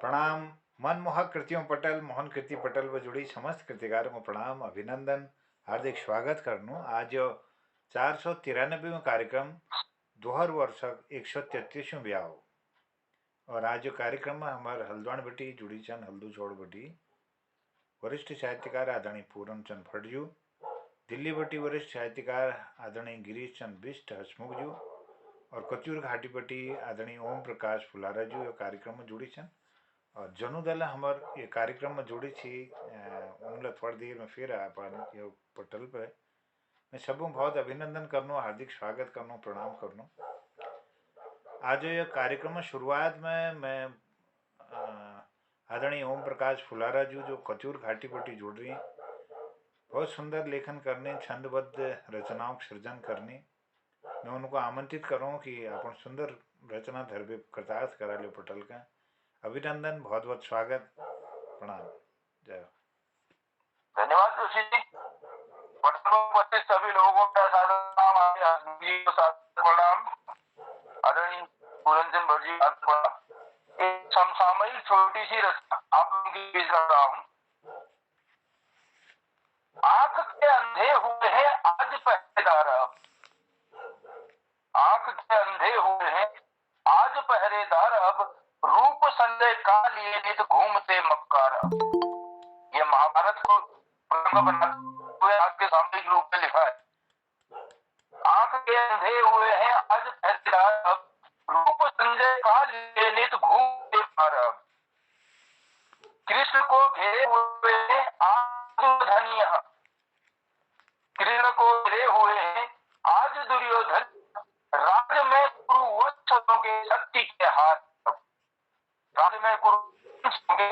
प्रणाम। मनमोहक कृतियों पटल मोहन कृति पटल व जुड़ी समस्त कृतिकारों को प्रणाम अभिनंदन हार्दिक स्वागत करनु। आज 493 कार्यक्रम दोहर वर्षक 133 ब्याह और आज कार्यक्रम में हमारे हल्द्वान बटी जुड़ी चंद हल्दू छोड़ बटी वरिष्ठ साहित्यकार आदरणीय पूरनचंद फटजू, दिल्ली बटी वरिष्ठ साहित्यकार आदरणीय गिरीश चंद बिष्ट हसमुखजू और कचूर घाटी बटी आदरणीय ओम प्रकाश फुलाराजू ये कार्यक्रम में जुड़ी छन। और जनु दल हमार ये कार्यक्रम में जुड़ी थी उनला थोड़ी देर में फिर आ पाने पटल पे मैं सबों बहुत अभिनंदन करनो, हार्दिक स्वागत करनो, प्रणाम करनो। आज ये कार्यक्रम में शुरुआत में मैं आदरणीय ओम प्रकाश फुलारा जी जो कचूर घाटी पट्टी जुड़ रही बहुत सुंदर लेखन करने, छंदबद्ध रचनाओं का सृजन करने, मैं उनको आमंत्रित करूँ कि अपन सुंदर रचना धरबे कृतार्थ करा लो पटल का। अभिनंदन, बहुत बहुत स्वागत, प्रणाम, जय। धन्यवाद जोशी जी। पटल पर उपस्थित सभी लोगों का प्रणाम। आदरणीय पूरनचंद भटजी प्रणाम। एक समसामयिक छोटी सी रचना आप लोगों के बीच रख रहा हूँ। आंख के अंधे हुए हैं आज पहरेदार अब, आंख के अंधे हुए हैं आज पहरेदार अब, रूप संजय का लिए नित घूमते मक्कार अब। ये महाभारत को प्रसंग बनाते हुए आपके सामने रूप में लिखा है। आंख के अंधे हुए हैं आज पहरेदार अब, रूप संजय का लिए नित घूमते मक्कार अब। कृष्ण को घेरे हुए हैं आज दुर्योधन, कृष्ण को घेरे हुए हैं आज दुर्योधन, राज में कुरुवंशों के शक्ति के हार, राज में कुरुवंशों के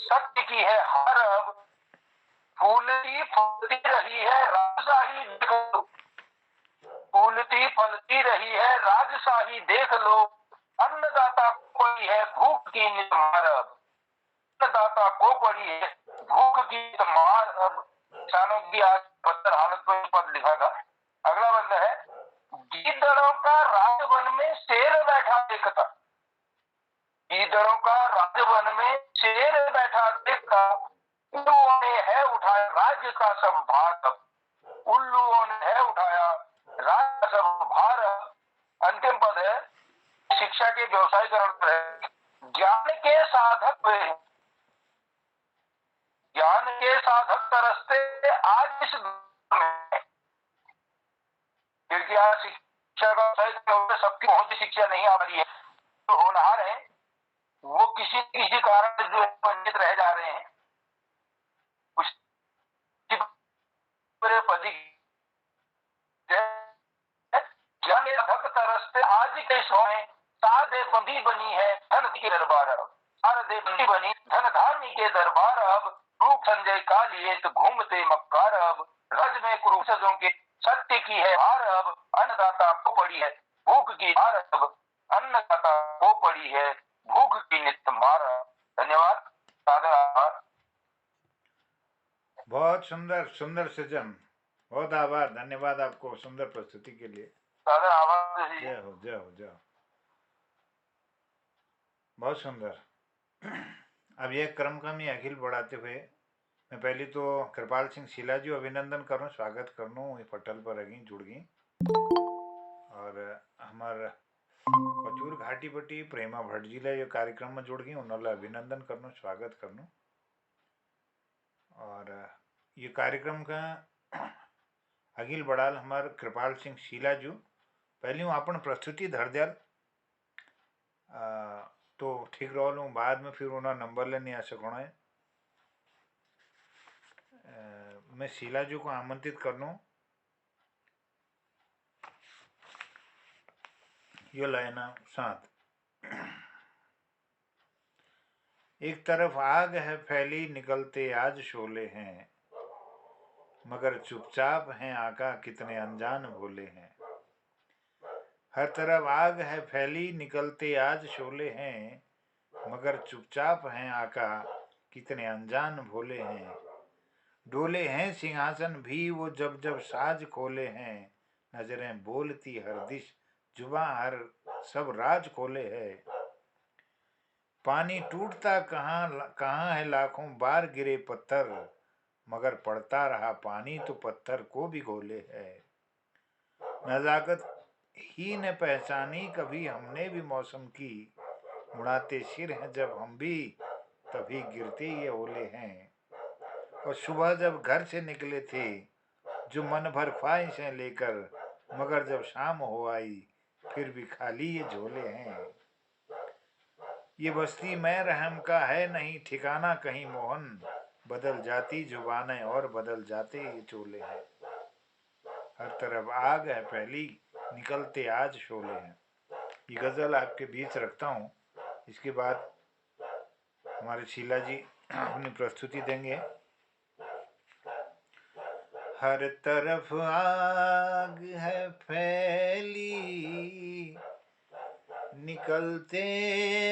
शक्ति की है हार अब। फूलती फलती रही है राजशाही देख लो, फूलती फलती रही है राजशाही देख लो, अन्नदाता को पड़ी है भूख की नितमार अब, अन्नदाता को पड़ी है भूख की नितमार अब। किसानों की आज बदतर हालत पर पद लिखा था। अगला बंद है, गीदड़ों का राजवन में शेर बैठा देखता, गीदड़ों का राजवन में शेर बैठा देखता, उल्लुओं ने है उठाया राज्य का सब भार, उल्लुओं ने है उठाया राज्य का सब भार। अंतिम पद है, शिक्षा के व्यवसायीकरण पर है, ज्ञान के साधक वे हैं, ज्ञान के साधक तरसते आज इस में, क्योंकि आज शिक्षा का व्यवसायीकरण सबकी पहुंच शिक्षा नहीं आ रही है, तो होनहार है वो किसी किसी कारण जो वंचित रह जा रहे हैं। भक्त तरसते आज के सोए, साधे बंदी बनी है धन के दरबार अब, साधे बंदी बनी धन धार्मी के दरबार अब, रूप संजय का लिए तो घूमते मक्कार अब, रज में कुरुवंशों के सत्य की है हार अब, अन्नदाता को पड़ी है भूख की हार अब, अन्नदाता को पड़ी है भूख की नित्य मार। धन्यवाद, सादर आभार। बहुत सुंदर सुंदर सृजन, बहुत आभार, धन्यवाद आपको सुंदर प्रस्तुति के लिए, सादर आभार। जय हो जय हो जय हो, बहुत सुंदर। अब यह क्रम का मैं अखिल बढ़ाते हुए मैं पहले तो कृपाल सिंह शीला जी अभिनंदन करूँ, स्वागत करूँ पटल पर अगी जुड़ गई, और हमार कचूर घाटी बटी प्रेमा भट्ट जी ये कार्यक्रम में जुड़ गई, उन्होंने अभिनंदन करनो, स्वागत करनो। और ये कार्यक्रम का अगिल बड़ाल हमार कृपाल सिंह शीला जी, पहले हूँ अपन प्रस्तुति धर दियाल तो ठीक रहो, बाद में फिर उन्होंने नंबर लेने आ सकना है। मैं शीला जी को आमंत्रित करनो, यो लाइना साथ। एक तरफ आग है फैली निकलते आज शोले हैं, मगर चुपचाप हैं आका कितने अनजान भोले हैं। हर तरफ आग है फैली निकलते आज शोले हैं, मगर चुपचाप हैं आका कितने अनजान भोले हैं। डोले हैं सिंहासन भी वो जब जब साज खोले हैं, नजरें बोलती हर दिश जुबां हर सब राज खोले है। पानी टूटता कहाँ कहाँ है, लाखों बार गिरे पत्थर, मगर पड़ता रहा पानी तो पत्थर को भी घोले है। नजाकत ही ने पहचानी कभी हमने भी मौसम की, मुड़ाते सिर हैं जब हम भी, तभी गिरते ये ओले हैं। और सुबह जब घर से निकले थे, जो मन भर ख्वाहिशें लेकर, मगर जब शाम हो आई, फिर भी खाली ये झोले हैं। ये बस्ती मैं रहम का है नहीं ठिकाना कहीं मोहन, बदल जाती जुबानें और बदल जाते ये चोले हैं। हर तरफ आग है पहली, निकलते आज शोले हैं। ये गज़ल आपके बीच रखता हूँ। इसके बाद हमारे शीला जी अपनी प्रस्तुति देंगे। हर तरफ आग है फैली, निकलते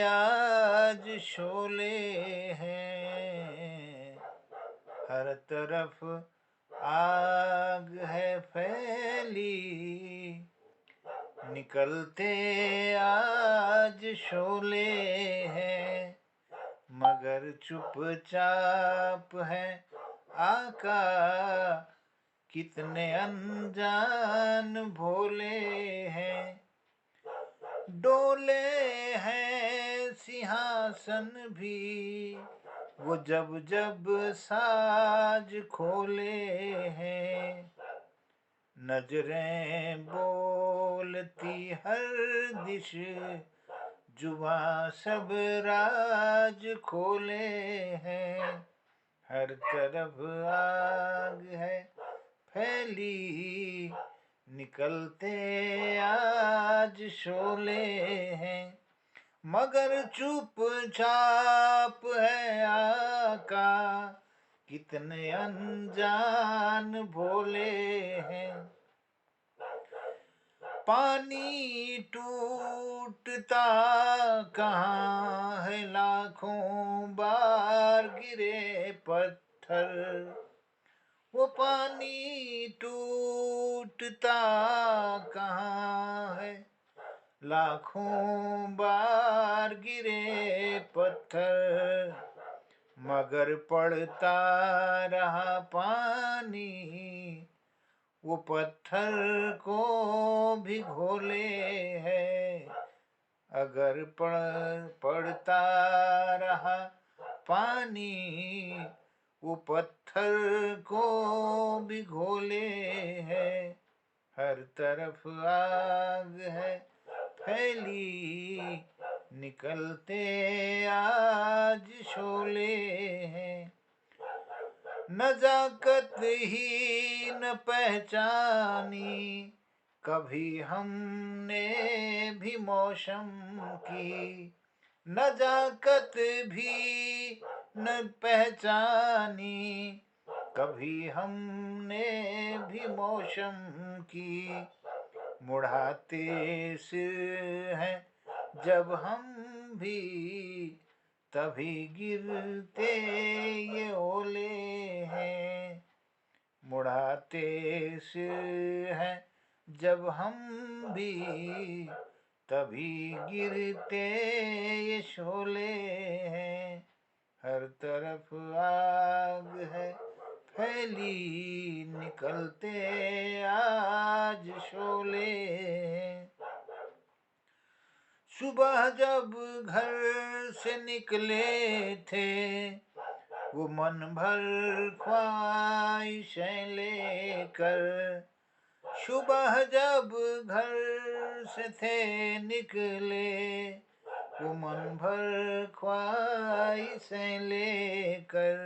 आज शोले हैं। हर तरफ आग है फैली, निकलते आज शोले हैं। मगर चुपचाप है आका, कितने अनजान भोले हैं। डोले हैं सिंहासन भी, वो जब जब साज खोले हैं। नजरें बोलती हर दिश, जुबां सब राज खोले हैं। हर तरफ आग है फैली, निकलते आज शोले हैं। मगर चुपचाप है आका, कितने अनजान भोले हैं। पानी टूटता कहाँ है, लाखों बार गिरे पत्थर। वो पानी टूटता कहाँ है, लाखों बार गिरे पत्थर। मगर पड़ता रहा पानी, वो पत्थर को भी घोले है। अगर पड़ता रहा पानी, वो पत्थर को भी घोले है। हर तरफ आग है फैली, निकलते आज शोले हैं। नजाकत ही न पहचानी कभी हमने भी मौसम की, नजाकत भी न पहचानी कभी हमने भी मौसम की। मुड़ाते सिर हैं जब हम भी, तभी गिरते ये ओले हैं। मुड़ाते सिर हैं जब हम भी, तभी गिरते ये शोले हैं। हर तरफ आग है फैली, निकलते आज शोले हैं। सुबह जब घर से निकले थे, वो मन भर ख्वाहिशें लेकर। सुबह जब घर से थे निकले, वो मन भर ख्वाहिशें लेकर।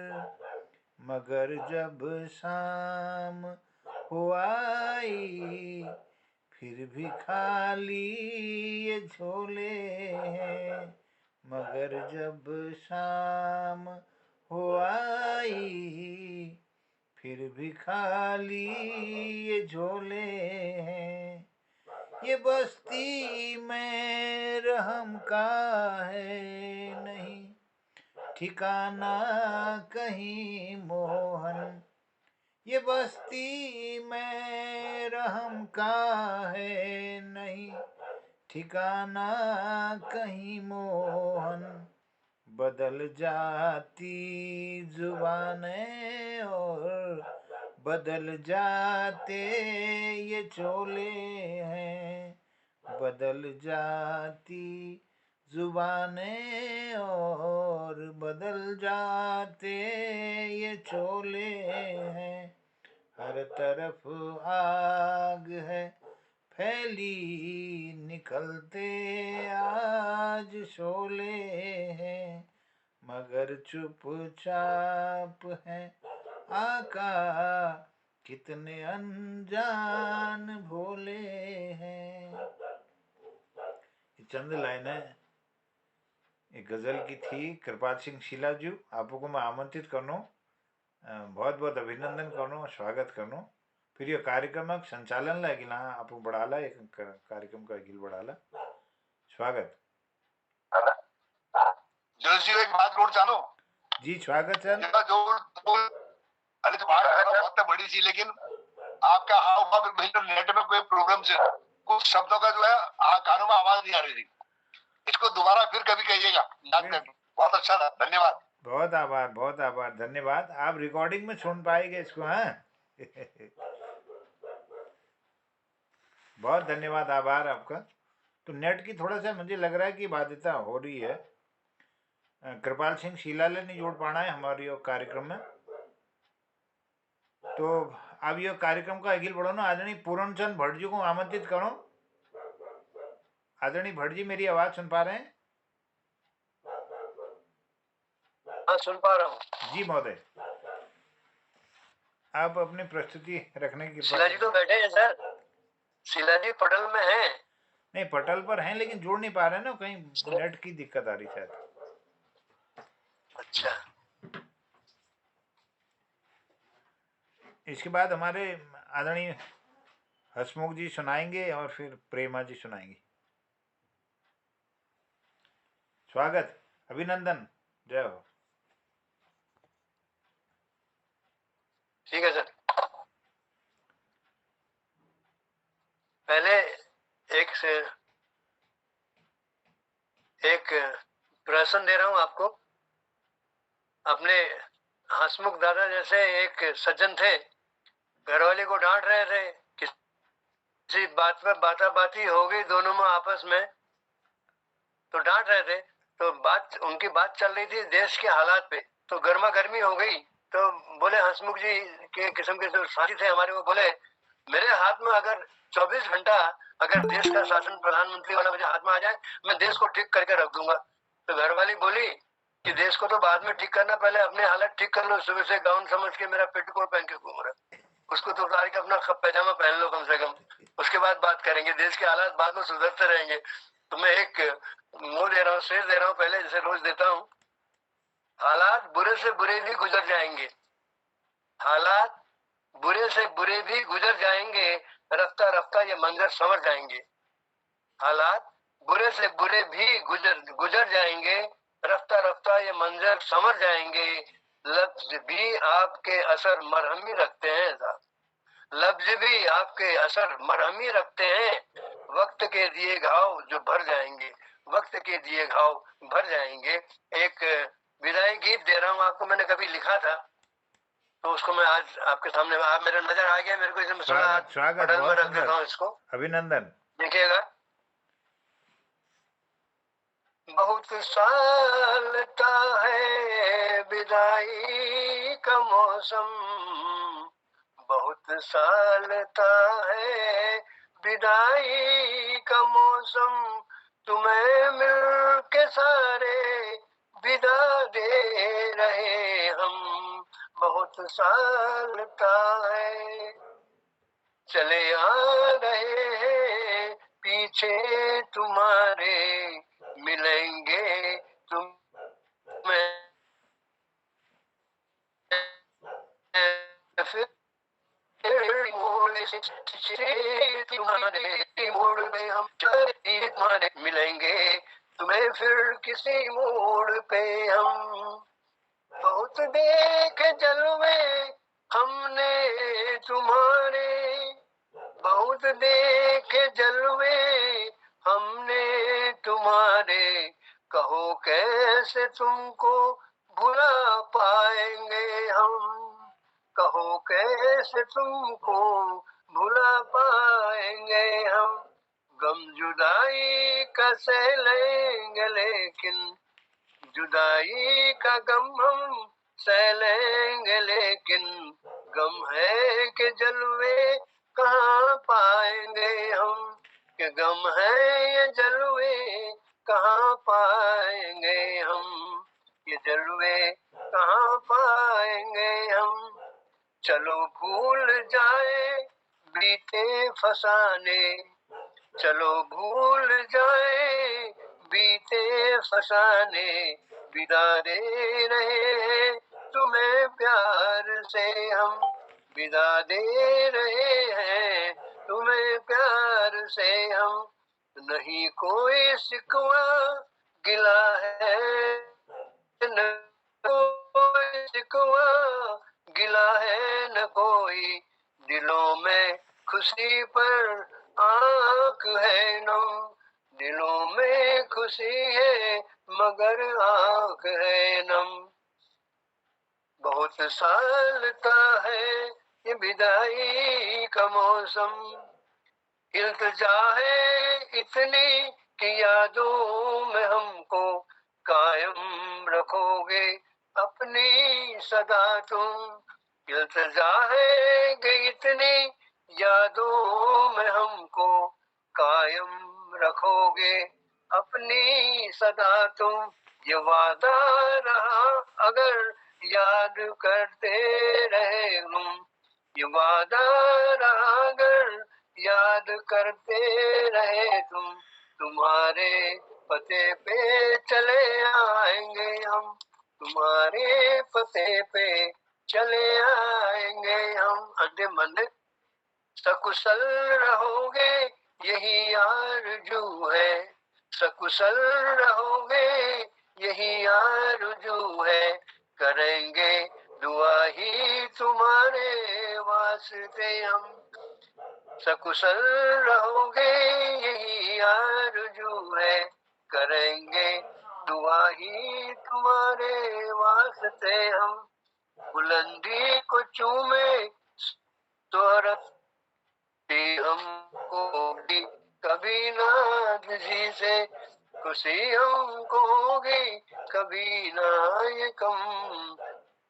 मगर जब शाम हो आई, फिर भी खाली ये झोले हैं। मगर जब शाम हो आई, फिर भी खाली ये झोले हैं। ये बस्ती में रहम का है नहीं ठिकाना कहीं मोहन। ये बस्ती में रहम का है नहीं ठिकाना कहीं मोहन। बदल जाती जुबानें और बदल जाते ये चोले हैं, बदल जाती जुबानें और बदल जाते ये चोले हैं। हर तरफ आग है फैली, निकलते आज शोले हैं, मगर चुपचाप है आका, कितने अनजान भोले हैं। ये चंद लाइनें एक गज़ल की थी। कृपाल सिंह शीला जी, आपको मैं आमंत्रित करनो, बहुत बहुत अभिनंदन करनो, स्वागत करनो। फिर ये कार्यक्रम संचालन लागिला आपको बढ़ाला, एक कार्यक्रम का गिल बढ़ाला, स्वागत जोश जी एक बात बोल चालो जी। स्वागत सर। जो अरे तो बात बड़ी सी, लेकिन आपका हाव भाव नेट में कोई प्रॉब्लम से कुछ शब्दों का जो है कानों में आवाज नहीं आ रही थी, इसको दोबारा फिर कभी कहिएगा, याद करके। बहुत अच्छा था, धन्यवाद। बहुत आभार, बहुत आभार, धन्यवाद। आप रिकॉर्डिंग में सुन पाएंगे इसको, हाँ। बहुत धन्यवाद, आभार आपका। तो नेट की थोड़ा सा मुझे लग रहा है कि बाध्यता हो रही है। कृपाल सिंह शीलाले नहीं जोड़ पाना है हमारे कार्यक्रम में। तो अब ये कार्यक्रम का अगिल बढ़ो ना, आदरणीय पूर्णचंद भट्ट जी को आमंत्रित करो। आदरणीय भट्ट जी, मेरी आवाज सुन पा रहे हैं? हाँ, सुन पा रहा हूँ जी महोदय, आप अपनी प्रस्तुति रखने की। शीला जी तो बैठे हैं सर, शीला जी पटल में हैं। नहीं, पटल पर हैं लेकिन जोड़ नहीं पा रहे ना, कहीं नेट की दिक्कत आ रही शायद। अच्छा, इसके बाद हमारे आदरणीय हसमुख जी सुनाएंगे और फिर प्रेमा जी सुनाएंगी। स्वागत, अभिनंदन, जय हो। ठीक है सर। पहले एक प्रश्न दे रहा हूं आपको। अपने हसमुख दादा जैसे एक सज्जन थे, घरवाले को डांट रहे थे, किसी बात पर बाताबाती हो गई दोनों में आपस में, तो डांट रहे थे। तो उनकी बात चल रही थी देश के हालात पे, तो गर्मा गर्मी हो गई। तो बोले हसमुख जी के किस्म के जो साथी थे हमारे, वो बोले मेरे हाथ में अगर 24 घंटा अगर देश का शासन प्रधानमंत्री वाला मेरे हाथ में आ जाए, मैं देश को ठीक करके रख दूंगा। तो घरवाली बोली कि देश को तो बाद में ठीक करना, पहले अपने हालत ठीक कर लो। सुबह से गाउन समझ के मेरा पेटीकोट पहन के घूम रहा, उसको तो उतार के अपना पैजामा पहन लो कम से कम, उसके बाद बात करेंगे। देश के हालात बाद में सुधरते रहेंगे। तो मैं एक मुंह दे रहा हूँ, शेर दे रहा हूँ पहले, जैसे रोज देता हूँ। हालात बुरे से बुरे भी गुजर जाएंगे, हालात बुरे से बुरे भी गुजर जाएंगे, रफ्ता रफ्ता ये मंजर संवर जाएंगे। हालात बुरे से बुरे भी गुजर जाएंगे, रफ्ता रफ्ता ये मंजर संवर जाएंगे। लफ्ज भी आपके असर मरहमी रखते हैं साहब, लफ्ज भी आपके असर मरहमी रखते हैं। वक्त के दिए घाव जो भर जाएंगे, वक्त के दिए घाव भर जाएंगे। एक विदाई गीत दे रहा हूँ आपको, मैंने कभी लिखा था, तो उसको मैं आज आपके सामने, आप मेरा नजर आ गया मेरे को, इसमें स्वागत, स्वागत, पटल में बहुत रख देता हूँ सुंदर, इसको, अभिनंदन। देखिएगा। बहुत सालता है विदाई का मौसम, बहुत सालता है विदाई का मौसम, तुम्हें मिल के सारे विदा दे रहे हम। बहुत सालता है चले आ रहे हैं पीछे तुम्हारे, मिलेंगे तुम्हें मोड़ में हम तुम्हारे मिलेंगे तुम्हें फिर किसी मोड़ पे हम। बहुत देखे जलवे हमने तुम्हारे, बहुत देखे जलवे हमने तुम्हारे, कहो कैसे तुमको भुला पाएंगे हम, कहो कैसे तुमको भुला पाएंगे हम। गम जुदाई का सह लेंगे लेकिन जुदाई का गम हम सह लेंगे लेकिन गम है कि जलवे कहाँ पाएंगे हम, कि गम है ये जलवे कहाँ पाएंगे हम, ये जलवे कहाँ पाएंगे हम। चलो भूल जाए बीते फसाने, चलो भूल जाए बीते फसाने, विदा दे रहे हैं तुम्हें प्यार से हम, विदा दे रहे हैं तुम्हें प्यार से हम। नहीं कोई शिकवा गिला है, न कोई शिकवा गिला है, न कोई दिलों में खुशी पर आंख है नम, दिलों में खुशी है मगर आंख है नम। बहुत साल का है ये विदाई का मौसम, इल्तिजा है इतनी कि यादों में हमको कायम रखोगे अपनी सदा तुम, इल्तिजा है कि इतनी यादों में हमको कायम रखोगे अपनी सदा तुम। ये वादा रहा अगर याद करते रहे हम, ये वादा रहा अगर याद करते रहे तुम, तुम्हारे पते पे चले आएंगे हम, तुम्हारे पते पे चले आएंगे हम। अंडे सकुशल रहोगे यही आरज़ू है, सकुशल रहोगे यही आरज़ू है, करेंगे दुआ ही तुम्हारे वास्ते हम, सकुशल रहोगे यही आरज़ू है, करेंगे दुआ ही तुम्हारे वास्ते हम। बुलंदी को चूमे शोहरत हमको होगी कभी ना किसी से, खुशी हमको होगी कभी ना ये कम।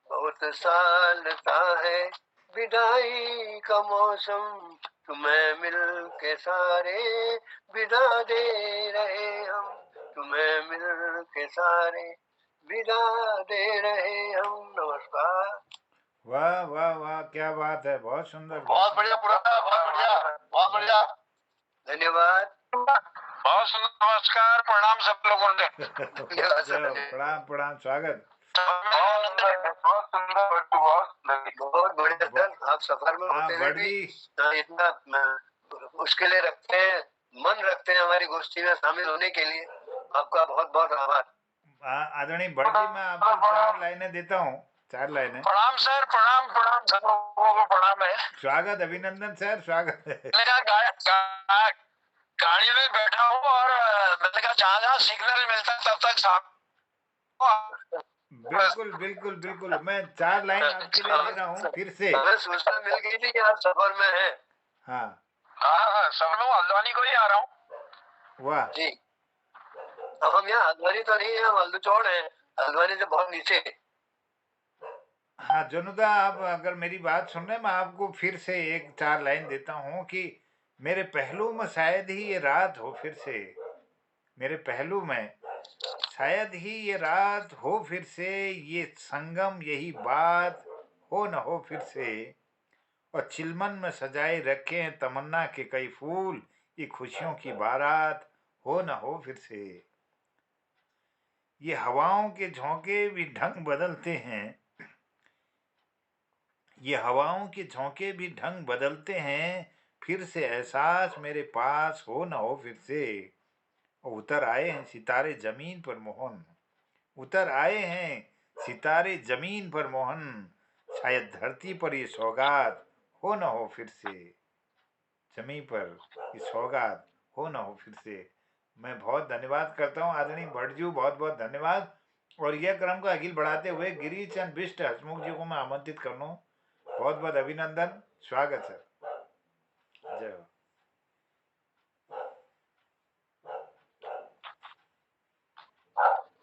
बहुत सालता है विदाई का मौसम, तुम्हें मिल के सारे विदा दे रहे हम, तुम्हें मिल के सारे विदा दे रहे हम। नमस्कार। वाह वाह वाह, क्या बात है, बहुत सुंदर, बहुत बढ़िया पुराना, बहुत बढ़िया, बहुत बढ़िया, धन्यवाद। बहुत सुंदर। नमस्कार, प्रणाम सब लोगों ने। प्रणाम प्रणाम, स्वागत। बहुत सुंदर, बहुत सुंदर, बहुत बढ़िया सर। आप सफर में होते हुए भी इतना मुश्किलें रखते हैं, मन रखते हैं हमारी गोष्ठी में शामिल होने के लिए, आपका बहुत बहुत आभार। आदरणीय भट्ट जी, मैं आपको 4 लाइनें देता हूँ, 4 लाइनें। प्रणाम सर, प्रणाम प्रणाम, सब लोगों को प्रणाम है। स्वागत, अभिनंदन सर, स्वागत है। गाड़ी में बैठा हूँ और मैंने कहा जहाँ जहाँ सिग्नल मिलता है तब तक बिल्कुल बिल्कुल बिल्कुल, मैं 4 लाइन आपके लिए दे रहा हूँ फिर से। हमें सूचना मिल गई थी कि आप सफर में हैं। हाँ हाँ, सब लोग हल्द्वानी को ही आ रहा हूँ। वाह जी। अब हम यहाँ हल्द्वानी तो नहीं है, हम हल्दूचौड़ हैं, हल्द्वानी से बहुत नीचे। हाँ जनुदा, आप अगर मेरी बात सुन रहे, मैं आपको फिर से एक 4 लाइन देता हूँ कि मेरे पहलू में शायद ही ये रात हो फिर से, मेरे पहलू में शायद ही ये रात हो फिर से, ये संगम यही बात हो न हो फिर से, और चिलमन में सजाए रखे हैं तमन्ना के कई फूल, ये खुशियों की बारात हो न हो फिर से। ये हवाओं के झोंके भी ढंग बदलते हैं, ये हवाओं के झोंके भी ढंग बदलते हैं, फिर से एहसास मेरे पास हो न हो फिर से। और उतर आए हैं सितारे जमीन पर मोहन, उतर आए हैं सितारे जमीन पर मोहन, शायद धरती पर ये सौगात हो न हो फिर से, जमीन पर ये सौगात हो न हो फिर से। मैं बहुत धन्यवाद करता हूँ आदरणीय भट्ट जी, बहुत बहुत धन्यवाद। और यह क्रम को आगे बढ़ाते हुए गिरीश चंद बिष्ट हसमुख जी को मैं आमंत्रित कर लूँ। बहुत बहुत अभिनंदन, स्वागत सर। जय हो।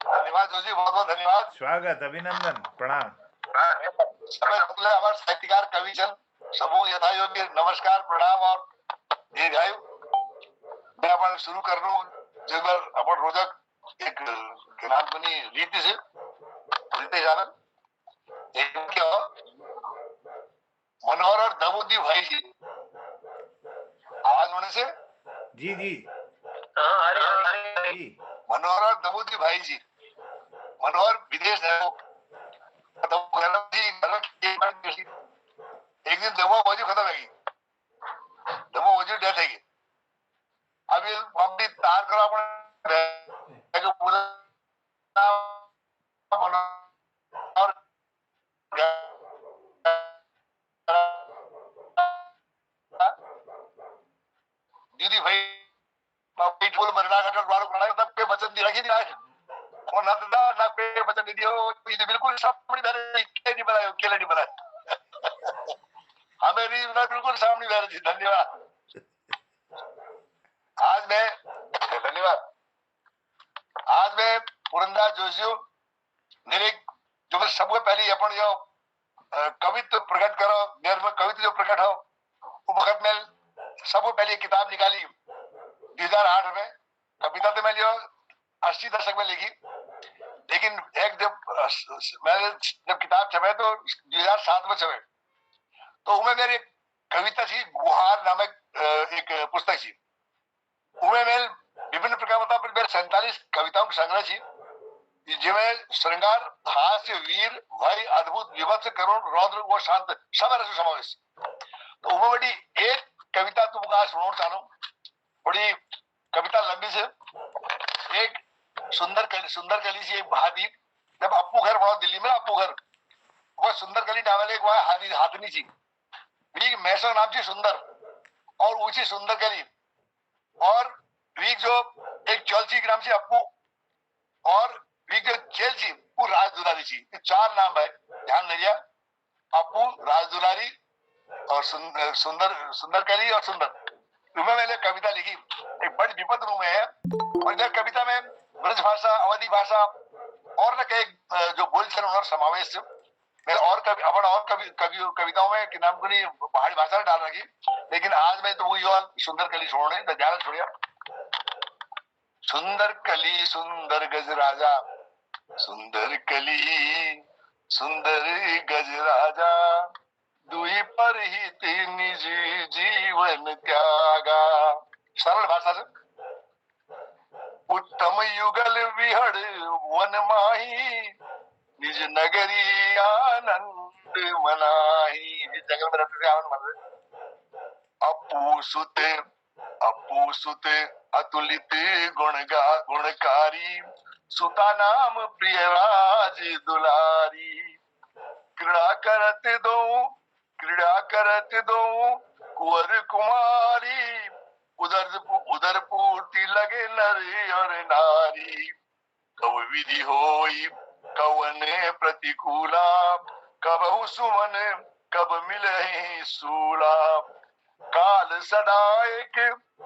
धन्यवाद जोशी, बहुत बहुत धन्यवाद। स्वागत, अभिनंदन, प्रणाम। हमारे साहित्यकार कविचंद सबको यथा योग्य नमस्कार, प्रणाम और दीर्घायु। मैं अपन शुरू कर रहा हूँ जिसमें अपन रोजक एक ज्ञानबनी रीति से रीति जानन एक क्या मनोहर और दबूदी भाई जी आवाज होने से जी जी जी मनोहर और दबूदी भाई जी। मनोहर विदेश है, एक दिन दवा बाजू खत्म है, दवा बाजू डेथ है। अभी मम्मी तार करा पूरा दीदी भाई बोल मरना का बारो पड़ा तब पे बचन दी रखी नहीं और ना पे बचन दी हो ये बिल्कुल सामने बैठे नहीं बनाए अकेले नहीं बनाए हमें नहीं बना बिल्कुल सामने बैठे जी। धन्यवाद। आज मैं धन्यवाद आज मैं पुरंदा जोशी मेरे जो मैं सबको पहले अपन जो कवित्व प्रकट करो मेरे में कवित्व जो प्रकट हो वो वक्त में सबको पहले किताब निकाली 2008 में। कविता तो मैं जो 80 दशक में लिखी, लेकिन एक मैंने जब किताब छपे तो 2007 में छपे तो उसमें मेरी कविता थी गुहार नामक एक पुस्तक थी। उसमें मैं विभिन्न प्रकार मतलब मेरे 47 कविताओं की संग्रह थी जिसमें श्रृंगार, हास्य, वीर, भय, अद्भुत, विभत्स, करुण, रौद्र व शांत सब रस समावेश। तो उसमें बड़ी एक कविता तुमको आज सुनाना चाहूं। बड़ी कविता लंबी से एक सुंदर कली सी एक बहादी जब अप्पू घर पड़ा दिल्ली में अप्पू घर वो सुंदर कली नावल एक वहां हाथनी थी वीग मैसो नाम थी सुंदर और ऊंची सुंदर कली और वीग जो एक चौलसी नाम से अप्पू और वीग जो चेल थी वो राज दुलारी थी। चार नाम है, ध्यान दीजिए, अप्पू, राज दुलारी और सुंदर कली और सुंदर। तुम्हें मैंने कविता लिखी एक बड़ी विपद रूम है और इधर कविता में ब्रज भाषा, अवधी भाषा और न कई जो बोलचाल और समावेश मैं और कविताओं में कि नाम को नहीं पहाड़ी भाषा डाल रखी, लेकिन आज मैं तो वही और सुंदर कली छोड़ने तो ध्यान छोड़िया। सुंदर कली सुंदर गज राजा, सुंदर कली सुंदर गज राजा, दुई पर ही तीन जीवन त्यागा। सरल भाषा से उत्तम युगल विहड़ वन माही, निज नगरी आनंद मनाही। जंगल में रहते थे आनंद मन रहे। अप्पू सुत अतुलित गुणकारी, सुता नाम प्रिय राज दुलारी। क्रीड़ा करत दो कुंवर कुमारी, उदर पूर्ति लगे नर और नारी। कब विधि होई कवने प्रतिकूला, कबहु सुमन कब मिलहि सूला। काल सदा एक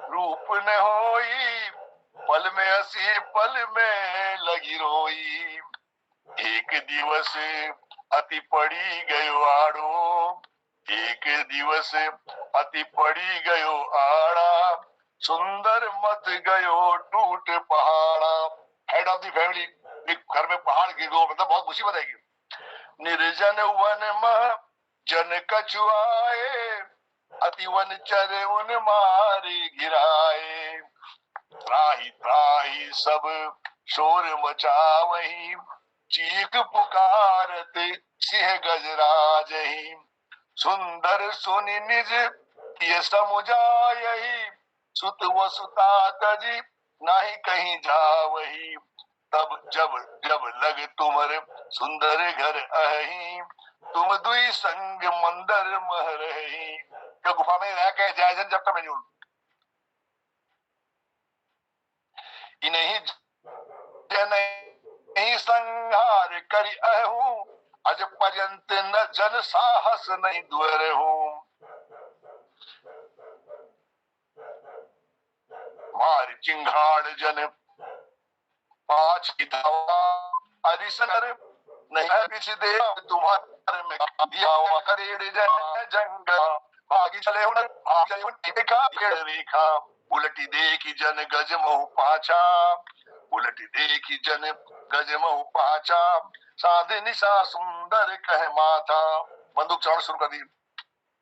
रूप न होई, पल में हंसी पल में लगी रोई। एक दिवस अति पड़ी गयो आड़ो, एक दिवस अति पड़ी गयो आड़ा, सुंदर मत गयो टूट पहाड़ा। हेड ऑफ द फैमिली एक घर में पहाड़ गिर गयो मतलब बहुत मुसीबत आएगी। निर्जन वन में जन कछुआए, अति वन चरे उन मारे गिराए। त्राही त्राही सब शोर मचावही, चीख पुकारत सिंह गजराजही। सुंदर सुनि निज ये समुझायही, सुत व सुता तजी नाही कहीं जावही। तब जब जब लग तुमर सुंदर घर अही, तुम दुई संग मंदर मह रही। गुफा में रह के जयजन जब तक नहीं इन्हीं जन ही संहार करी अहूं, अज पर्यंत न जन साहस नहीं दुअर हूं। मार चिंगाड़ जन पाछ की धावा, हरिशनर नहीं है किसी दे तुम्हारे में दिया करेड़ जंग आगे चले हुन आगे हुन देखा रेखा, उलटी देखी जन गज महु पाछा, उलटी देखी जन गज महु पाछा, साधे निशा सुंदर कह माथा। बंदूक चढ़ शुरू कर दी।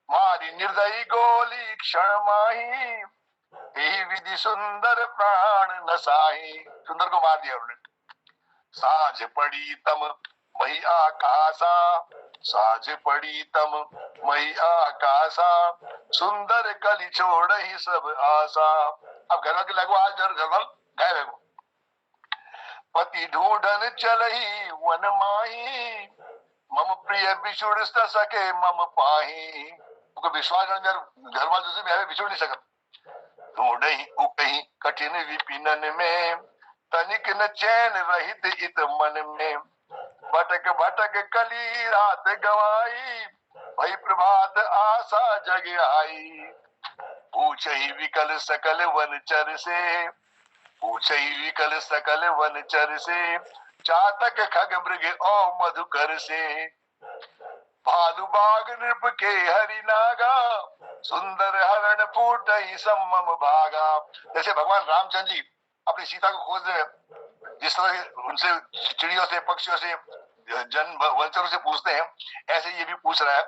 मारी निर्दयी गोली क्षण माही, यही विधि सुंदर प्राण नसाही। सुंदर को मार दिया उन्होंने। साझ पड़ी तम मही आकाशा, साझ पड़ी तम मही आकाशा, सुंदर कली छोड़ ही सब आशा। अब घर के लगो आज घर गए वो पति ढूंढन चलही वन माही, मम प्रिय बिछुड़ सके मम पाही। उनको विश्वास घर वाले से मैं बिछुड़ नहीं सकता। ढूंढही उकही कठिन विपिनन में, तनिक न चैन रहित इत मन में। भटक भटक कली रात गवाई, भई प्रभात आशा जग आई। पूछही विकल सकल वनचर से, पूछही विकल सकल वनचर से, चातक खग मृग और मधुकर से। भालू बाग नृप के हरि नागा, सुंदर हरण फूट ही सम्मम भागा। जैसे भगवान रामचंद्र जी अपनी सीता को खोज रहे, जिस तरह उनसे चिड़ियों से पक्षियों से जन वंचरों से पूछते हैं, ऐसे ये भी पूछ रहा है।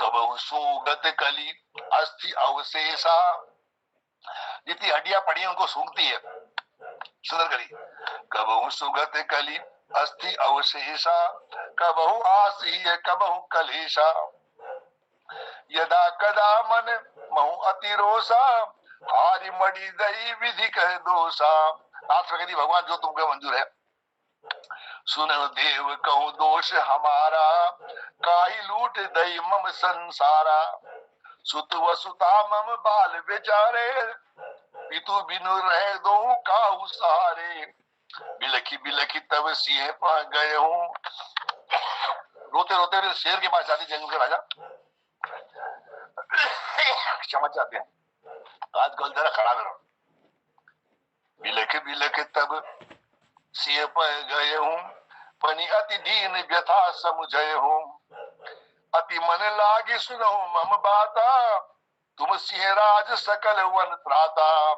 कबहु सूंघत कली अस्थि अवशेषा, जितनी हड्डियां पड़ी हैं उनको सूंघती है सुंदर कली। कबहु सुगत कली अस्थि अवशेषा, कबहु आसी कबहु कलेशा। यदा कदा मन महु अतिरोषा, हारी मड़ी दई विधि कह दोषा। भगवान जो तुमको मंजूर है। सुनो देव कहूँ दोष हमारा, काहि लूट दई मम संसारा। सुत वसुता मम बाल बेचारे, पितु बिनु रहे दो काहू सहारे। बिलखी बिलखी तब सिंह पा गए हूँ, रोते रोते शेर के पास जाते जंगल के राजा समझ जाते हैं आजकल जरा खड़ा करो। बिलख बिलख तब सिंह पा गए हूँ, पनी अति दीन व्यथा समुझे हूँ। अति मन लागे सुनो मम बाता, तुम सिंह राज सकल वन त्राता।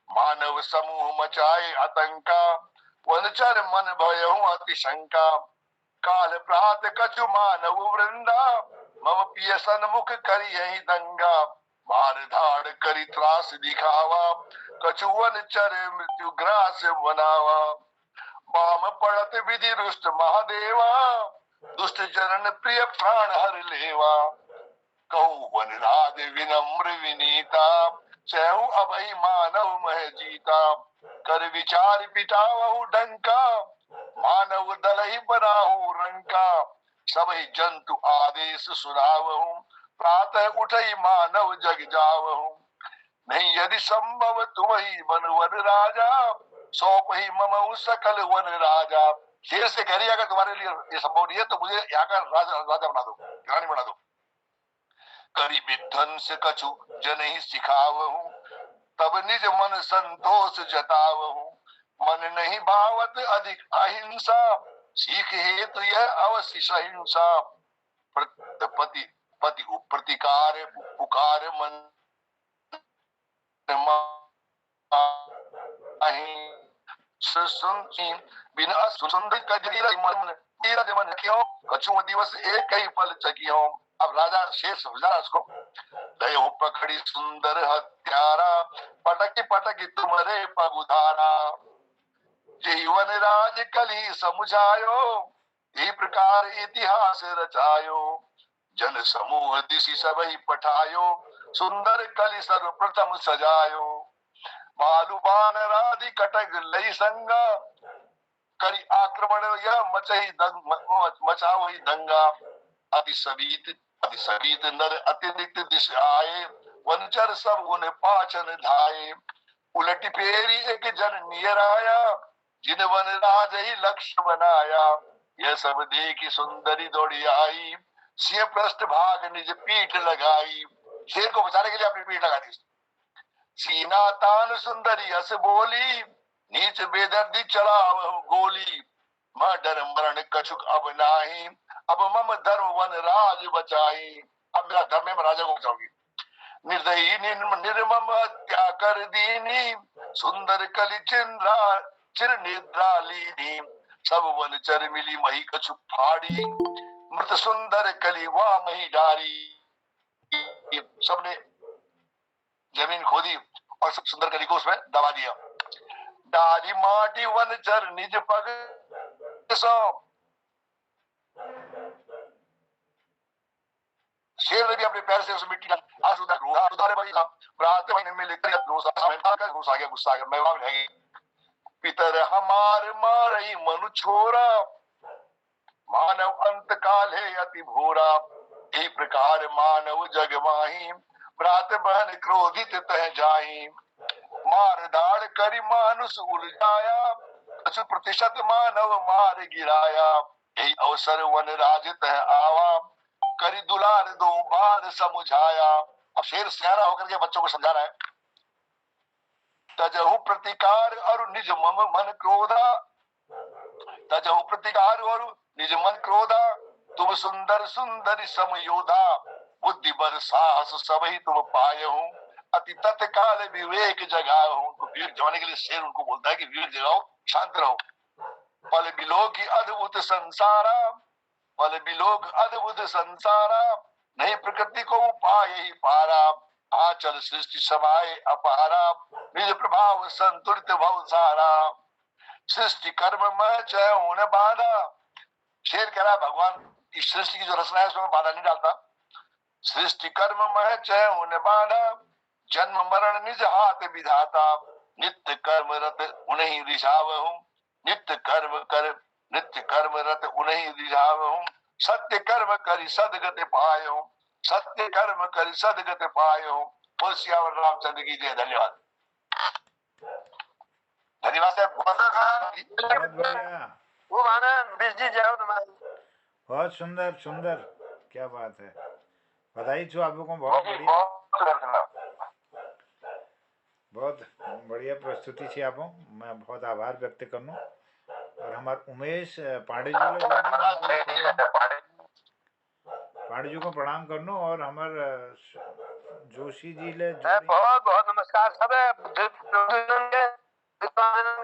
मानव समूह मचाए आतंका, वनचर मन भयहु अति शंका। काल प्रात कछु मानव वृंदा, मम पिय सन्मुख करी यही दंगा। मार धाड़ करी त्रास दिखावा, कछु वनचर मृत्यु ग्रास बनावा। बाम पड़त विधि रुष्ट महादेवा, दुष्ट जनन प्रिय प्राण हर लेवा। कहूँ वन राज विनम्र विनीता, सहु अभई मानव मह जीता। कर विचार पिटावहु डंका, मानव दल ही बनाहु रंका। सबहि जंतु आदेश सुनावहु, प्रातः उठई मानव जग जावहु। नहीं यदि संभव तुम ही बन वन राजा, सौंप ही मम सकल वन राजा। शेर से कह रही अगर तुम्हारे लिए ये संभव नहीं है तो मुझे यहाँ का राजा बना दो, रानी बना दो। करी विध्वंस कछु जन ही सिखावहु, तब निज मन संतोष जतावहु। मन नहीं भावत अधिक अहिंसा, सीख हेतु यह अवश्य सहिंसा। पति पति प्रतिकार पुकार मन बिना सुंदर मन क्यों, कछु दिवस एक ही पल चकियो। अब राजा शेर समझा उसको। दयो पकड़ी सुंदर हत्यारा, पटकी पटकी तुम्हारे पगुधारा। जीवन राज कली समुझायो, इस प्रकार इतिहास रचायो। जन समूह दिशि सबही पठायो, सुंदर कली सर्वप्रथम सजायो। बालु बान राधि कटक लई संगा, करी आक्रमण यह मचाओ ही दंगा। अति सबीत नर अतिरिक्त दिश आए, वनचर सब उन पाचन धाये। उलटी फेरी एक जन नियर आया, जिन वन राज ही लक्ष्य बनाया। यह सब देखी सुंदरी दौड़ी आई, सिंह पृष्ठ भाग निज पीठ लगाई। शेर को बचाने के लिए अपनी पीठ लगा दी। सीना तान सुंदरी हंस बोली, नीच बेदर्दी चलावहु गोली। मैं डर मरण कछुक अब नाही, अब मम धर्म वन राज बचाई। अब मेरा धर्म है, मैं राजा को बचाऊंगी। निर्दयी निर्मम हत्या कर दीनी, सुंदर कलि चिर निद्रा लीनी। सब वन चर मिली मही कछुक फाड़ी, मृत सुंदर कलि वहाँ मही डारी। सबने जमीन खोदी और सब सुंदर कली को उसमें दबा दिया। डाली माटी वन चर निज पग सो। शेर ने भी अपने पैर से उस मिट्टी का उधारे बड़ी था। रात महीने में लेकर गुस्सा आ गया, गुस्सा आ गया, मैं वहां रहेगी। पितर हमार मारई मनु छोरा, मानव अंत काल है अति भोरा। यही प्रकार मानव जग माही, भ्रात बहन क्रोधित तह जाही। मार दाड़ करी मानुष उलझाया, अचु प्रतिशत मानव मार गिराया। यही अवसर वन राज तह आवा, करी दुलार दो बार समुझाया। अब शेर सियाना होकर के बच्चों को समझा रहा है। तजहु प्रतिकार और निज मम मन क्रोधा, तजहु प्रतिकार और निज मन क्रोधा। तुम सुंदर सुंदरी समयोधा, बुद्धि बल साहस सब ही तुम पाए हो। अति तत्काल विवेक जगाओ। उनको विवेक जगाने के लिए शेर उनको बोलता है कि विवेक जगाओ, शांत रहो। पल बिलो की अद्भुत संसारा, पल बिलोक अद्भुत संसारा। नहीं प्रकृति को उपाय ही पारा, आचल सृष्टि समाये अपारा। निज प्रभाव संतुलित भव सारा, सृष्टि कर्म मह चैन बाधा। शेर कह रहा है भगवान इस सृष्टि की जो रचना है उसमें बाधा नहीं डालता। सृष्टि कर्म मह चैन बाधा, जन्म मरण निज हाथ विधाता। नित्य कर्म रत उन्हीं रिझावहु, नित्य कर्म रत उन्हीं रिझावहु। सत्य कर्म करि सदगति पायो, सत्य कर्म करि सदगति पायो। बोल सियावर रामचंद्र की जय। धन्यवाद। धन्यवाद साहब। बहुत बढ़िया, वो माना बिजली जाओ तुम्हारी। बहुत सुंदर सुंदर, क्या बात है। बधाई छो आप लोगों को, बहुत बढ़िया, बहुत बढ़िया प्रस्तुति थी आपो। मैं बहुत आभार व्यक्त करूँ। और हमारे उमेश पांडे जी पांडे जी को प्रणाम करनो। और हमारे जोशी जी ले बहुत बहुत नमस्कार सब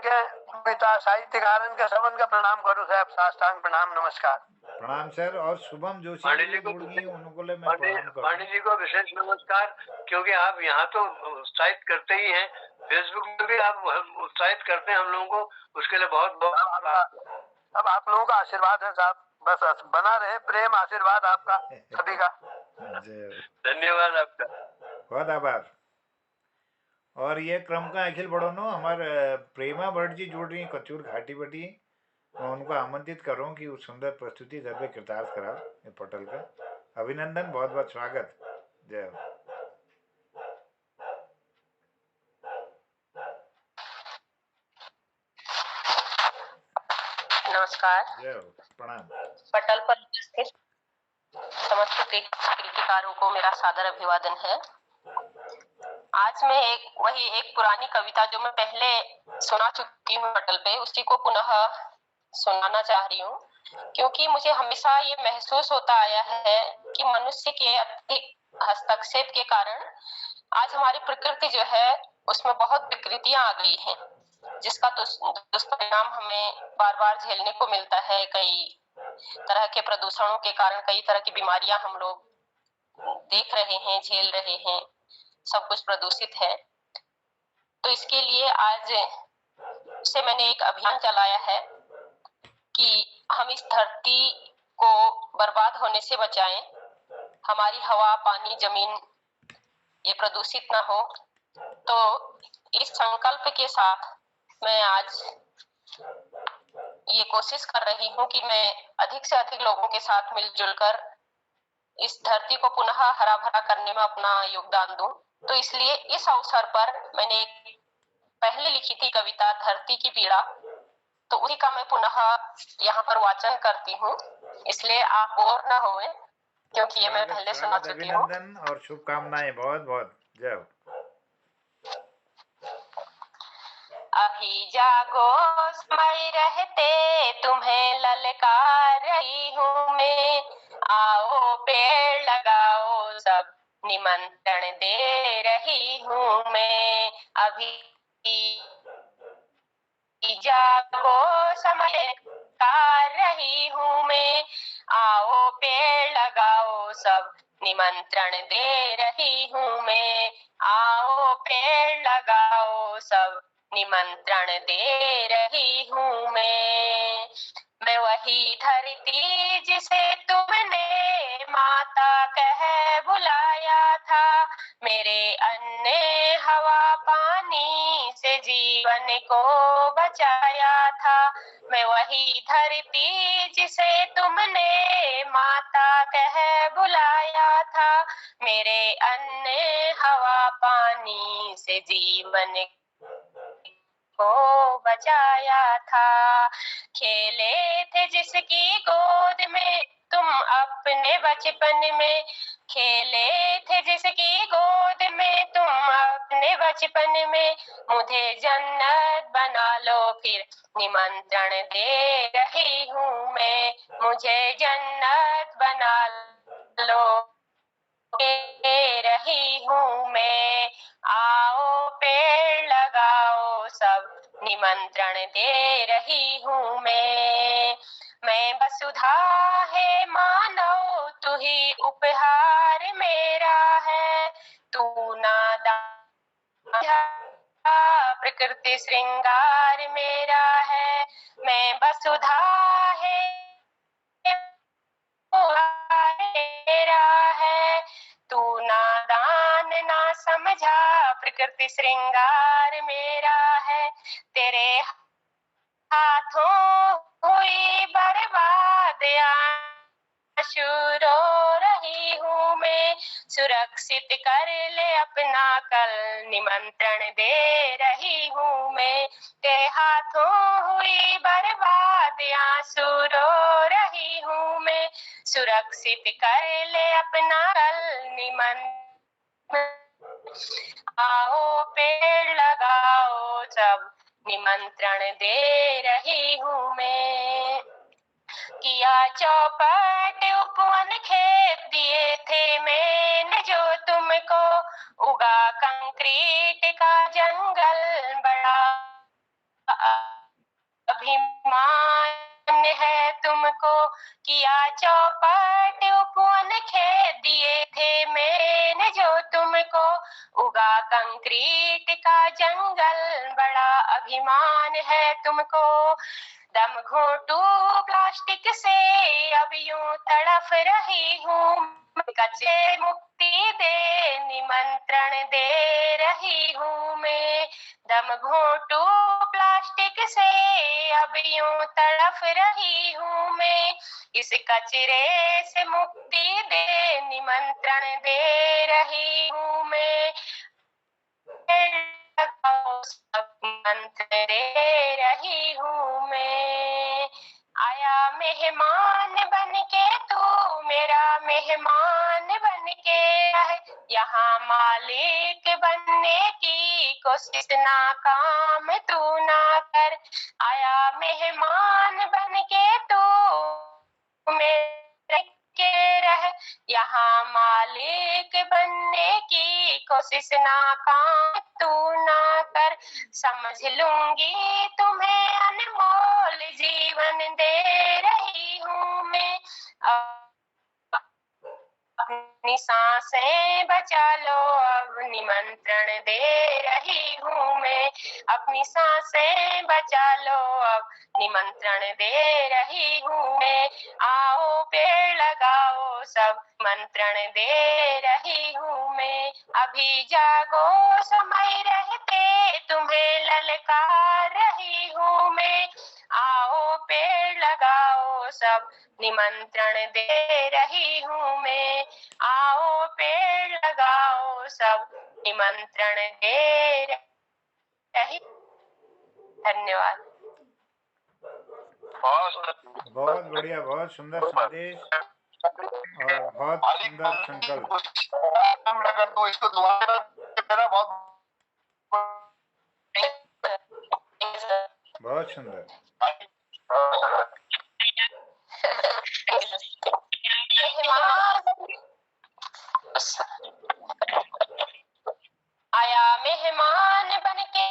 के पिता साहित्यकार के सबन का प्रणाम करूँ साहब, साष्टांग प्रणाम नमस्कार। प्रणाम सर। और शुभम जोशी पांडे जी को उनको ले मैं प्रणाम करूं। पांडे जी को विशेष नमस्कार, क्योंकि आप यहाँ तो उत्साहित करते ही हैं, फेसबुक में भी आप उत्साहित करते हैं हम लोगों को, उसके लिए बहुत बहुत। अब आप लोगों का आशीर्वाद है साहब, बस बना रहे प्रेम आशीर्वाद आपका सभी का। धन्यवाद आपका, बहुत आभार। और ये क्रम का अखिल बढ़ोनो हमारे प्रेमा भट्ट जी जोड़ रही कचूर घाटी बटी। मैं उनको आमंत्रित करूँ कि उस सुंदर प्रस्तुति दरबे कृतार्थ करा पटल का। अभिनंदन, बहुत बहुत स्वागत। जय हो। नमस्कार। जय हो, प्रणाम। पटल पर उपस्थित समस्त कृतिकारों को मेरा सादर अभिवादन है। आज मैं एक पुरानी कविता जो मैं पहले सुना चुकी हूँ पटल पे, उसी को पुनः सुनाना चाह रही हूँ, क्योंकि मुझे हमेशा ये महसूस होता आया है कि मनुष्य के अधिक हस्तक्षेप के कारण आज हमारी प्रकृति जो है उसमें बहुत विकृतियां आ गई हैं, जिसका दुष्परिणाम हमें बार बार झेलने को मिलता है। कई तरह के प्रदूषणों के कारण कई तरह की बीमारियां हम लोग देख रहे हैं, झेल रहे हैं, सब कुछ प्रदूषित है। तो इसके लिए आज से मैंने एक अभियान चलाया है कि हम इस धरती को बर्बाद होने से बचाएं, हमारी हवा, पानी, जमीन ये प्रदूषित ना हो। तो इस संकल्प के साथ मैं आज ये कोशिश कर रही हूँ कि मैं अधिक से अधिक लोगों के साथ मिलजुल कर इस धरती को पुनः हरा भरा करने में अपना योगदान दूं। तो इसलिए इस अवसर पर मैंने पहले लिखी थी कविता धरती की पीड़ा, तो उसी का मैं पुनः यहाँ पर वाचन करती हूँ, इसलिए आप बोर न होए, क्योंकि ये मैं पहले सुना चुकी हूँ। अभिनंदन और शुभकामनाएं, बहुत बहुत जय हो। अभी जागो समय रहते तुम्हें ललकार रही हूँ मैं, आओ पेड़ लगाओ सब निमंत्रण दे रही हूँ मैं। अभी जागो समय कार रही हूँ मैं, आओ पेड़ लगाओ सब निमंत्रण दे रही हूँ मैं, आओ पेड़ लगाओ सब निमंत्रण दे रही हूँ मैं वही धरती जिसे तुमने माता कह बुलाया था, मेरे अन्न हवा पानी से जीवन को बचाया था। मैं वही धरती जिसे तुमने माता कह बुलाया था, मेरे अन्न हवा पानी से जीवन को बचाया था। खेले थे जिसकी गोद में तुम अपने बचपन में, खेले थे जिसकी गोद में तुम अपने बचपन में, मुझे जन्नत बना लो फिर निमंत्रण दे रही हूँ मैं, मुझे जन्नत बना लो दे रही हूँ मैं। आओ पेड़ लगाओ सब निमंत्रण दे रही हूँ मैं वसुधा है मानव तू ही उपहार मेरा है, तू नादान प्रकृति श्रृंगार मेरा है। मैं वसुधा है मेरा है, तू नादान ना समझा प्रकृति श्रृंगार मेरा है। तेरे हाथों हुई बर्बाद आंसू रो रही हूँ मैं, सुरक्षित कर ले अपना कल निमंत्रण दे रही हूँ मैं। तेरे हाथों हुई बर्बाद आंसू रो रही हूँ मैं, सुरक्षित कर ले अपना कल निमंत्रण। आओ पेड़ लगाओ सब निमंत्रण दे रही हूँ मैं। किया चौपट उपवन खेत दिए थे मैंने जो तुमको, उगा कंक्रीट का जंगल बड़ा अभिमान है तुमको। किया चौपट उपवन खेत दिए थे मैंने जो तुमको, उगा कंक्रीट का जंगल बड़ा अभिमान है तुमको। दम घोटू प्लास्टिक से अब यूं तड़फ रही हूँ, कचरे मुक्ति दे निमंत्रण दे रही हूँ मैं। दम घोटू प्लास्टिक से अब यूं तड़फ रही हूँ मैं, इस कचरे से मुक्ति दे निमंत्रण दे रही हूँ मैं। मंत्र दे रही हूँ मैं। आया मेहमान बन के तू मेरा मेहमान बन के है, यहाँ मालिक बनने की कोशिश नाकाम तू ना कर। आया मेहमान बन के तू मेरे के रह, यहाँ मालिक बनने की कोशिश नाकाम तू ना कर। समझ लूंगी तुम्हें अनमोल जीवन दे रही हूँ मैं, अपनी सांसें बचा लो अब निमंत्रण दे रही हूँ मैं। अपनी सांसें बचा लो अब निमंत्रण दे रही हूँ मैं। आओ पेड़ लगाओ सब मंत्रण दे रही हूँ मैं। अभी जागो समय रहते तुम्हें ललकार रही हूँ मैं। आओ पेड़ लगाओ सब निमंत्रण दे रही हूँ मैं। आओ पेड़ लगाओ सब निमंत्रण दे रही। धन्यवाद। बहुत बढ़िया, बहुत सुंदर संदेश और बहुत सुंदर संकल्प। तो इसको दोबारा मेरा बहुत बहुत सुंदर। आया मेहमान बनके,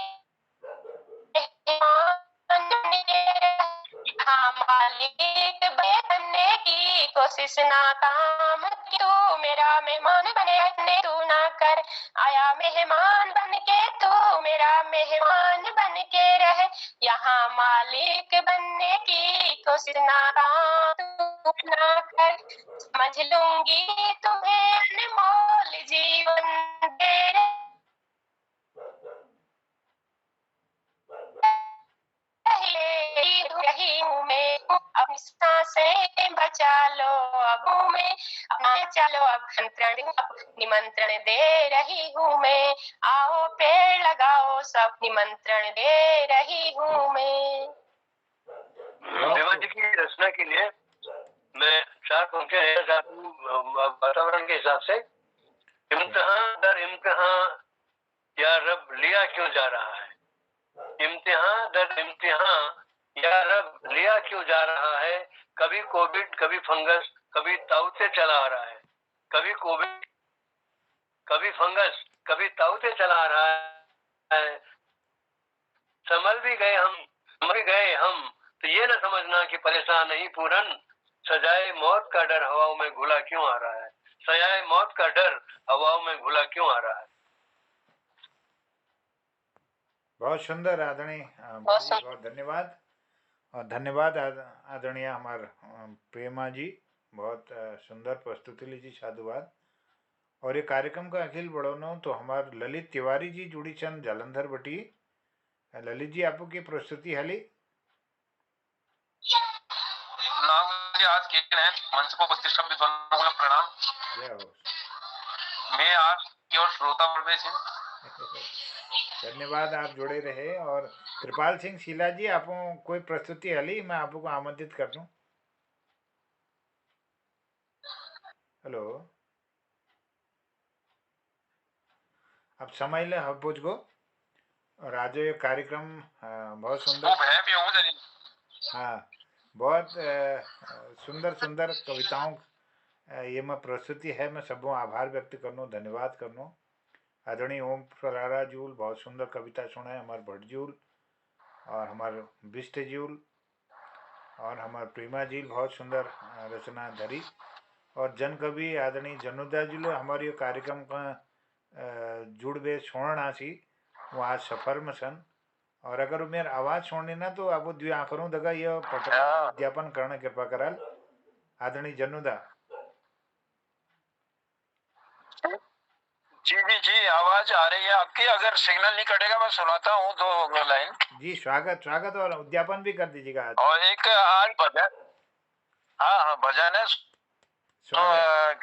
हाँ मालिक बनने की कोशिश नाकाम, तू मेरा मेहमान बने तू ना कर। आया मेहमान बनके तू मेरा मेहमान बनके रहे, यहाँ मालिक बनने की कोशिश नाकाम तू ना कर। समझ लूंगी तुम्हें अनमोल जीवन दे रही हूँ मैं, अपनी सांसें बचा लो अब मैं, अपना चलो अब निमंत्रण दे रही हूँ मैं। आओ पेड़ लगाओ सब, निमंत्रण दे रही हूँ मैं। देवा जी की रचना के लिए मैं 4 पंक्तियां लेना चाहता हूँ वातावरण के हिसाब से। इम्तिहान दर इम्तिहान या रब लिया क्यों जा रहा है, इम्तिहान दर इम्तिहान या रब लिया क्यों जा रहा है। कभी कोविड, कभी फंगस, कभी ताउते चला आ रहा है। कभी कोविड, कभी फंगस, कभी ताउते चला आ रहा है। संभल भी गए हम, तो ये न समझना कि परेशान नहीं पूरन। सजाए मौत का डर हवाओं में घुला क्यों आ रहा है, सजाए मौत का डर हवाओं में घुला क्यों आ रहा है। बहुत सुंदर आदरणीय, बहुत धन्यवाद। और धन्यवाद आदरणीय हमार प्रेमा जी, बहुत सुंदर प्रस्तुति लीजिए, साधुवाद। और ये कार्यक्रम का अखिल बड़ोनो तो हमार ललित तिवारी जी जुड़ी चंद जालंधर बटी। ललित जी, आपको की प्रस्तुति हाली आज के मंच को प्रतिष्ठा विद्वानों को प्रणाम। जय हो। मैं आज केवल श्रोता प्रवेश है। धन्यवाद, आप जुड़े रहे। और कृपाल सिंह शीला जी, आपको कोई प्रस्तुति हली, मैं आपको आमंत्रित कर दूं। हेलो, अब समय ले हबुज को। और आज ये कार्यक्रम बहुत सुंदर, हाँ बहुत सुंदर सुंदर कविताओं ये मैं प्रस्तुति है। मैं सबों आभार व्यक्त करनो, धन्यवाद करनो। आदरणीय ओम फरारा जूल बहुत सुंदर कविता सुनाए, हमारे भट्ट जूल और हमारे बिष्ट जूल और हमारे प्रेमा जी बहुत सुंदर रचना धरी। और जन कवि आदरणीय जनुदा जी हमारे ये कार्यक्रम का जुड़वे छोड़ना सी, वो आज सफर में सन। और अगर मेरे आवाज छोड़नी ना तो आप द्वि आंकड़ों दगा ये विज्ञापन करने कृपा कराल। आदरणीय जनुदा जी आवाज आ रही है आपकी। अगर सिग्नल नहीं कटेगा मैं सुनाता हूँ 2 लाइन। जी स्वागत स्वागत, और उद्यापन भी कर दीजिएगा। और एक आज भजन, हाँ भजन है तो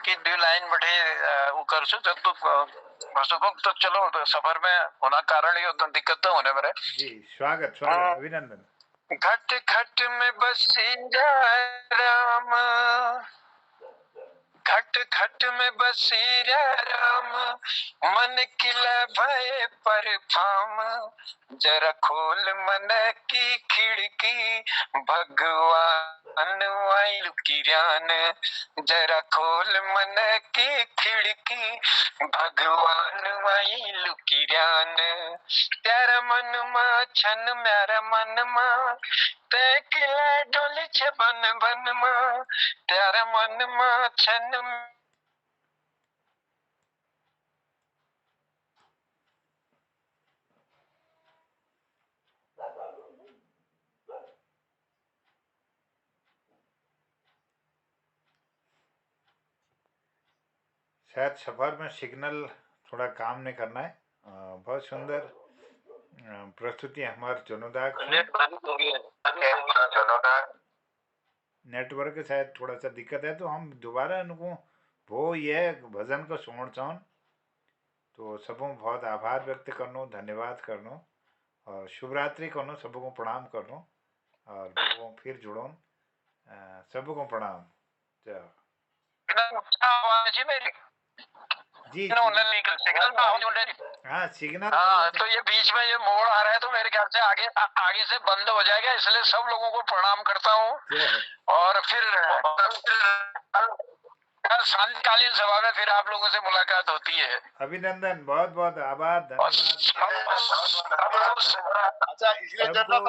की 2 लाइन बैठे वो कर सो जब तो चलो तो सफर में होना कारण ये तो दिक्कत तो होने मेरे। जी स्वागत स्वागत, अभिनंदन। घट घट में बसी राम, घट घट में बसी राम, मन किला भय पर फाम, जरा खोल मन की खिड़की भगवान वायु किरान, जरा खोल मन की खिड़की भगवान वायु किरान। तेरा मन मा छन मेरा मन मा, ते किला डोल छे बन बन मा, तेरा मन मा छन। शायद सफर में सिग्नल थोड़ा काम नहीं करना है। बहुत सुंदर प्रस्तुति हमारे जनुदा। नेटवर्क शायद थोड़ा सा दिक्कत है, तो हम दोबारा उनको वो ये भजन को सुन चाहन तो सबको बहुत आभार व्यक्त करनो, धन्यवाद करनो और शुभ रात्रि करनो, सबको प्रणाम करनो और वो फिर जुड़ो। सबको प्रणाम। जी मेरी जी ऑनलाइन नहीं कर सिग्नल में आवाज ऑलरेडी। हाँ सिग्नल। हाँ तो ये बीच में ये मोड़ आ रहा है तो मेरे ख्याल से आगे से बंद हो जाएगा, इसलिए सब लोगों को प्रणाम करता हूँ और फिर कल शांतिकालीन सभा में फिर आप लोगों से मुलाकात होती है। अभिनंदन, बहुत बहुत आभार, धन्यवाद। अच्छा इसलिए जब आप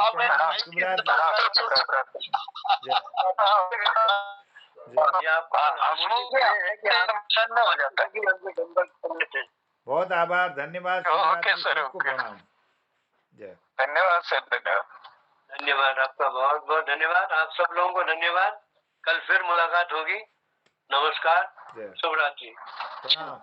बहुत आभार, धन्यवाद। ओके सर, प्रणाम। जय। धन्यवाद सर, धन्यवाद। धन्यवाद आपका, बहुत बहुत धन्यवाद। आप सब लोगों को धन्यवाद। कल फिर मुलाकात होगी। नमस्कार, शुभ रात्रि। प्रणाम।